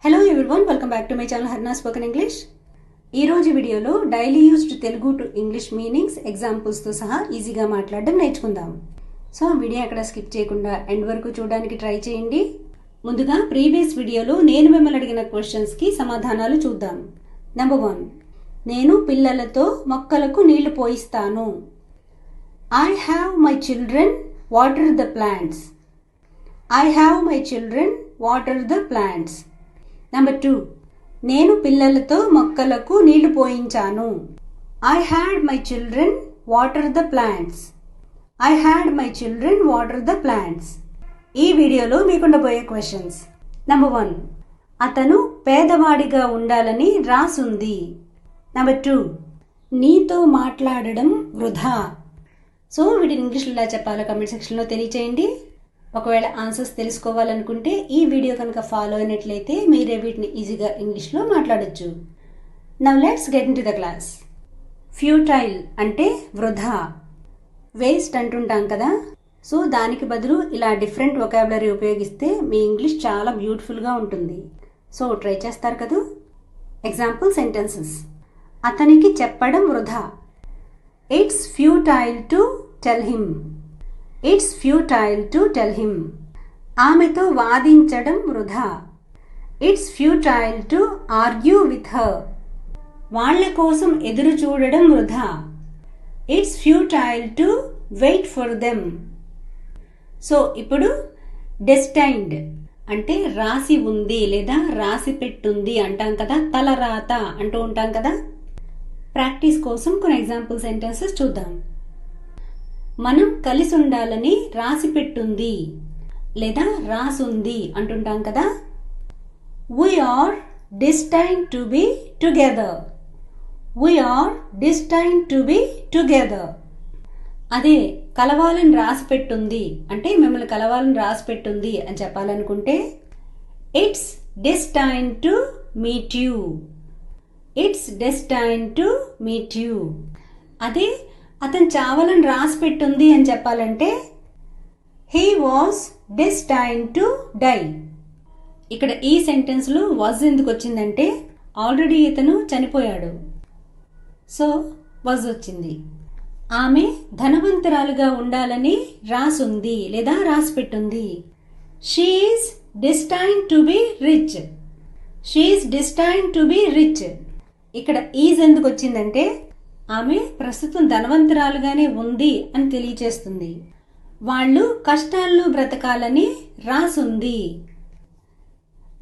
Hello everyone, welcome back to my channel Harna spoken English. ఈ రోజు వీడియోలో daily used Telugu to English meanings ఎగ్జాంపుల్స్తో సహా ఈజీగా మాట్లాడడం నేర్చుకుందాం. సో వీడియో ఎక్కడ స్కిప్ చేయకుండా ఎండ్ వరకు చూడడానికి ట్రై చేయండి. ముందుగా ప్రీవియస్ వీడియోలో నేను మిమ్మల్ని అడిగిన క్వశ్చన్స్కి సమాధానాలు చూద్దాం. నెంబర్ 1, నేను పిల్లలతో మొక్కలకు నీళ్లు పోయిస్తాను. I have my children water the plants. I have my children water the plants. Number 2, నేను పిల్లలతో మొక్కలకు నీళ్లు పోయించాను. I had my children water the plants. I had my children water the plants. ఈ వీడియోలో మీకుండబోయే క్వశ్చన్స్. నెంబర్ 1, అతను పేదవాడిగా ఉండాలని రాసుంది. Number 2, నీతో మాట్లాడడం వృధా. సో వీటిని ఇంగ్లీష్లో ఎలా చెప్పాలో కమెంట్ సెక్షన్లో తెలియచేయండి. ఒకవేళ ఆన్సర్స్ తెలుసుకోవాలనుకుంటే ఈ వీడియో కనుక ఫాలో అయినట్లయితే మీరే వీటిని ఈజీగా ఇంగ్లీష్లో మాట్లాడొచ్చు. Now let's get in to the class. Futile అంటే వృధా, వేస్ట్ అంటుంటాం కదా. సో దానికి బదులు ఇలా డిఫరెంట్ వొకాబులరీ ఉపయోగిస్తే మీ ఇంగ్లీష్ చాలా బ్యూటిఫుల్గా ఉంటుంది. సో ట్రై చేస్తారు కదా. Example sentences. అతనికి చెప్పడం వృధా. It's futile to tell him. It's futile to tell him. ఆమెతో వాదించడం వృధా. It's futile to argue with her. వాళ్ళ కోసం ఎదురు చూడడం వృధా. It's futile to wait for them. So ఇప్పుడు డెస్టైన్డ్ అంటే రాసి ఉంది లేదా రాసి పెట్టుంది అంటాం కదా, తలరాత అంటూ ఉంటాం కదా. ప్రాక్టీస్ కోసం కొన్ని ఎగ్జాంపుల్ సెంటెన్సెస్ చూద్దాం. మనం కలిసి ఉండాలని రాసి పెట్టుంది లేదా రాసుంది అంటుంటాం కదా. We are destined to be together. We are destined to be together. అదే కలవాలని రాసి పెట్టుంది అంటే మిమ్మల్ని కలవాలని రాసి పెట్టుంది అని చెప్పాలనుకుంటే It's destined to meet you. It's destined to meet you. అదే అతను చావాలని రాసి పెట్టుంది అని చెప్పాలంటే He was destined to die. ఇక్కడ ఈ సెంటెన్స్లో was ఎందుకు వచ్చిందంటే ఆల్రెడీ ఇతను చనిపోయాడు, సో was వచ్చింది. ఆమె ధనవంతురాలుగా ఉండాలని రాసుంది లేదా రాసి పెట్టుంది. She is destined to be rich. She is destined to be rich. ఇక్కడ ఈజ్ ఎందుకు వచ్చిందంటే ఆమె ప్రస్తుతం ధనవంతురాలుగానే ఉంది అని తెలియచేస్తుంది. వాళ్ళు కష్టాల్లో బ్రతకాలని రాసుంది.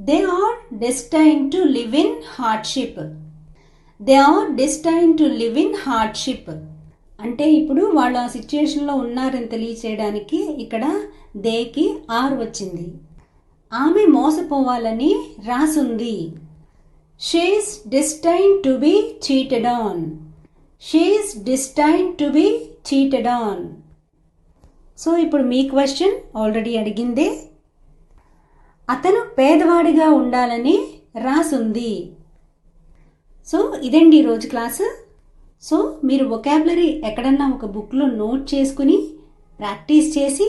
They are destined to live in hardship. They are destined to live in hardship అంటే ఇప్పుడు వాళ్ళు ఆ సిచ్యుయేషన్లో ఉన్నారని తెలియచేయడానికి ఇక్కడ దేకి ఆర్ వచ్చింది. ఆమె మోసపోవాలని రాసుంది. She is destined to be cheated on. She is destined to be cheated on. So ఇప్పుడు మీ క్వశ్చన్ ఆల్రెడీ అడిగిందే. అతను పేదవాడిగా ఉండాలని రాసుంది. సో ఇదండి ఈరోజు క్లాసు. సో మీరు వొకాబులరీ ఎక్కడన్నా ఒక బుక్లో నోట్ చేసుకుని ప్రాక్టీస్ చేసి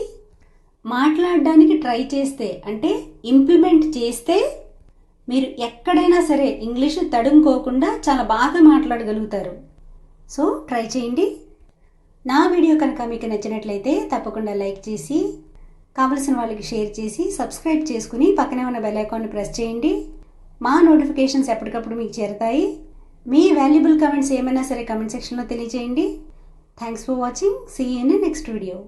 మాట్లాడడానికి ట్రై చేస్తే అంటే ఇంప్లిమెంట్ చేస్తే మీరు ఎక్కడైనా సరే ఇంగ్లీష్ తడుముకోకుండా చాలా బాగా మాట్లాడగలుగుతారు. సో ట్రై చేయండి. నా వీడియో కనుక మీకు నచ్చినట్లయితే తప్పకుండా లైక్ చేసి కావలసిన వాళ్ళకి షేర్ చేసి సబ్స్క్రైబ్ చేసుకుని పక్కనే ఉన్న బెల్ ఐకాన్ని ప్రెస్ చేయండి. మా నోటిఫికేషన్స్ ఎప్పటికప్పుడు మీకు చేరుతాయి. మీ వాల్యుబుల్ కమెంట్స్ ఏమైనా సరే కమెంట్ సెక్షన్లో తెలియజేయండి. Thanks for watching. See you in next video.